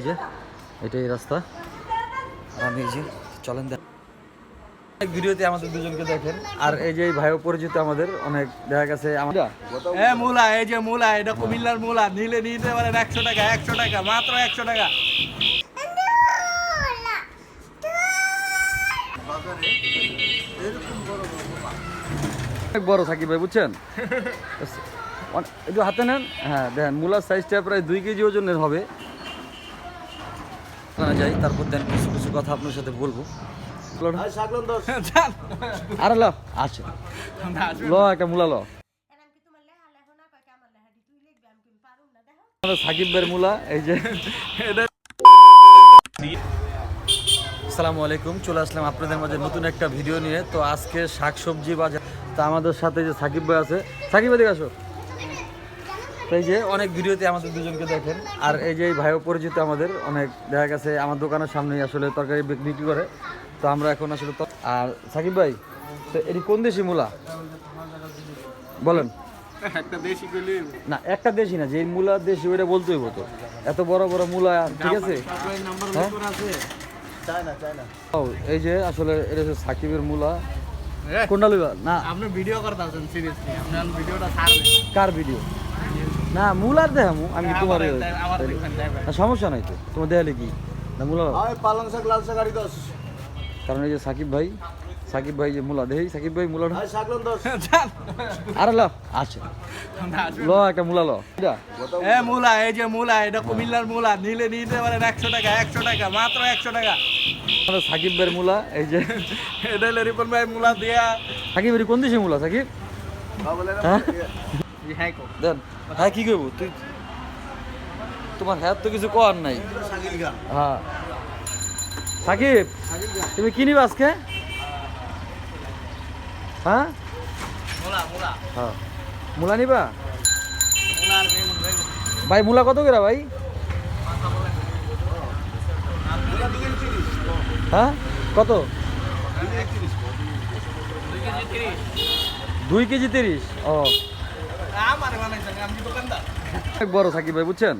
যে এটাই রাস্তা। আর আমি এই যে চলেন অনেক ভিডিওতে আমাদের দুজনকে দেখেন। আর এই যে ভাইও পরিচিত আমাদের অনেক দেখা গেছে আমরা মূলা, এই যে মূলা, এটা কুমিল্লার মূলা। নিলে নিতে পারেন 100 টাকা, 100 টাকা, মাত্র 100 টাকা। অনেক বড় সাকিব ভাই, বুঝছেন? একটু হাতে নেন। হ্যাঁ দেখেন, মূলার সাইজটা প্রায় 2 কেজি ওজনের হবে। যাই, তারপর দেন কিছু কিছু কথা আপনার সাথে বলবো। আরে ল আচ্ছা, ল একটা মূলা ল। সাকিব ভাইয়ের মূলা এই যে। আসসালামু আলাইকুম, চলে আসলাম আপনাদের মাঝে নতুন একটা ভিডিও নিয়ে। তো আজকে শাকসবজি বাজার। তো আমাদের সাথে যে সাকিব ভাই আছে, সাকিব ভাই আসো। তো এই যে অনেক ভিডিওতে আমাদের দুজনকে দেখেন। আর এই যে ভাইও পরিচিত আমাদের অনেক দেখা গেছে আমার দোকানের সামনেই আসলে তরকারি বিক্রি করে। তো আমরা এখন আসলে আর সাকিব ভাই, তো এটি কোন দেশি মূলা বলেন? না একটা দেশি না, যে মূলা দেশি ওইটা বলতে হইব। তো এত বড় বড় মূলা, ঠিক আছে। ও এই যে আসলে এটা হচ্ছে সাকিবের মূলা। কোনটা লইবা? না আপনি ভিডিও করতেছেন, সিরিয়াসলি আপনার ভিডিওটা ছাড়বেন। কার ভিডিও? না মূলার দেখামু আমি তোমার। সমস্যা নাই তো, তোমার দেখালে কি না মূলা। পালং শাক, লাল শাক আর দশ। কারণ এই যে সাকিব ভাই যে মূলা দেই, সাকিব ভাই মূলা আরে ল আচ্ছা, ল একটা মূলা ল। মূলা, এই যে মূলা, এটা কুমিল্লার মূলা। নিলে নিতে পারেন 100 টাকা, 100 টাকা, মাত্র 100 টাকা। সাকিব ভাইয়ের মূলা এই যে। এটা হলো রিপন ভাই মূলা দিয়া। সাকিব ভাই কোন দেশে মূলা সাকিব? হ্যাঁ দেন। হ্যাঁ কি করবো তুই, তোমার হ্যাঁ তো কিছু করার নাই। হ্যাঁ সাকিব, তুমি কি নিবা আজকে? হ্যাঁ হ্যাঁ মূলা নিবা? ভাই মূলা কত করে ভাই? হ্যাঁ কত? 2 কেজি 30। ও অনেক বড় সাকিব ভাই, বুঝছেন?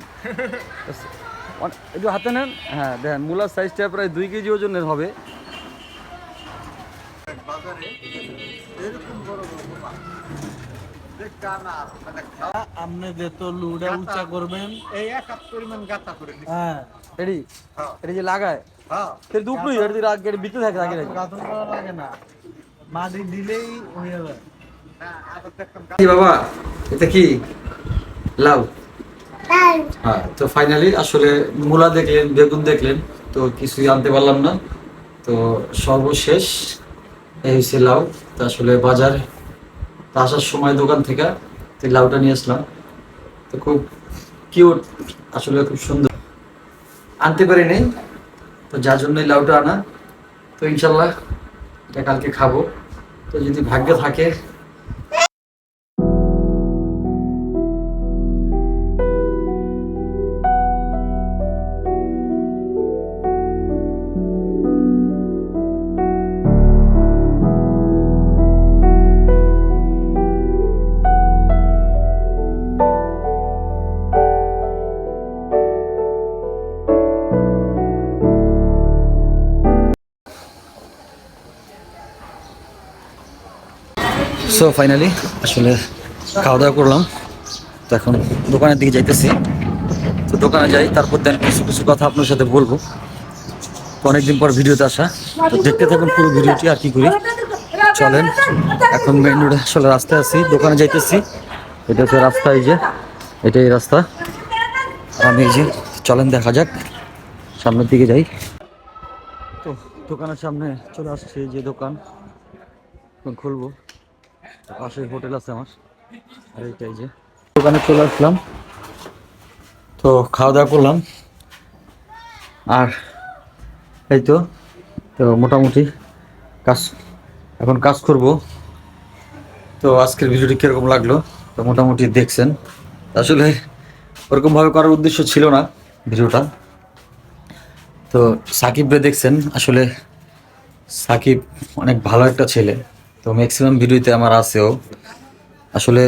একটু হাতে নেন। হ্যাঁ দেখেন, মূলার সাইজটা প্রায় 2 কেজি ওজনের হবে। আপনি যেত লুডা উঁচা করবেন, এই এক কাপ পরিমাণ গাঁথা করে। হ্যাঁ এডি এডি যে লাগায়, ফের দুপুরই এডি রাগ এডি ভিতরে থাকে লাগে গাঁথা করা লাগে না, মাটি দিলেই হয়ে যাবে। কি বাবা, এটা কি লাউ? হ্যাঁ, তো ফাইনালি আসলে মূলা দেখলেন, বেগুন দেখলেন, তো কিছুই আনতে পারলাম না। তো সর্বশেষ এই হচ্ছে লাউ। তো আসলে বাজার আসার সময় দোকান থেকে তো লাউটা নিয়ে আসলাম। তো খুব কিউট, আসলে খুব সুন্দর। আনতে পারি নাই, তো যার জন্যই লাউটা আনা। তো ইনশাল্লাহ এটা কালকে খাবো, তো যদি ভাগ্যে থাকে। সো ফাইনালি আসলে খাওয়া দাওয়া করলাম। তো এখন দোকানের দিকে যাইতেছি। তো দোকানে যাই, তারপর দেন কিছু কিছু কথা আপনার সাথে বলবো। তো অনেকদিন পর ভিডিওতে আসা, তো দেখতে থাকুন পুরো ভিডিওটি। আর কি করি চলেন, এখন মেইন রোডে আসলে রাস্তায় আছি, দোকানে যাইতেছি। এটা হচ্ছে রাস্তা, এই যে এটাই রাস্তা। আর আমি এই যে চলেন দেখা যাক, সামনের দিকে যাই। তো দোকানের সামনে চলে আসছে, যে দোকান খুলবো, পাশে হোটেল আছে আমার। আর এইটাই যে দোকানে চলে আসলাম। তো খাওয়া দাওয়া করলাম, আর এই তো তো মোটামুটি কাজ, এখন কাজ করব। তো আজকের ভিডিওটি কীরকম লাগলো তো মোটামুটি দেখছেন। আসলে ওরকমভাবে করার উদ্দেশ্য ছিল না ভিডিওটা। তো সাকিব ভাই দেখছেন, আসলে সাকিব অনেক ভালো একটা ছেলে। তো ম্যাক্সিমাম ভিডিওতে আমার আছেও। আসলে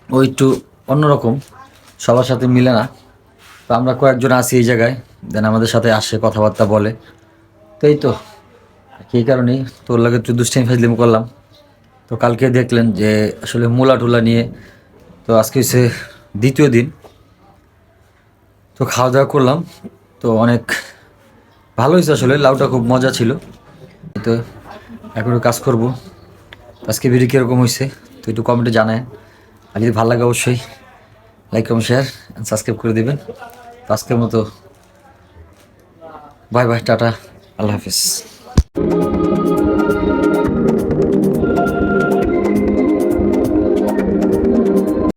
ও একটু অন্যরকম, সবার সাথে মিলে না। তো আমরা কয়েকজন আছি এই জায়গায়, দেন আমাদের সাথে আসে, কথাবার্তা বলে। তো এই তো এই কারণেই তোর লাগে একটু দুষ্টাইম ফাজলিম করলাম। তো কালকে দেখলেন যে আসলে মূলা টুলা নিয়ে, তো আজকে হচ্ছে দ্বিতীয় দিন। তো খাওয়া দাওয়া করলাম, তো অনেক ভালো হয়েছে আসলে, লাউটা খুব মজা ছিল। তো এখন একটু কাজ করবো। আজকে ভিডিও কীরকম হয়েছে তো একটু কমেন্টে জানায়, আর যদি ভালো লাগে অবশ্যই লাইক কমেন্ট শেয়ার সাবস্ক্রাইব করে দেবেন। তো আজকের মতো বাই বাই, টাটা, আল্লাহ হাফিজ।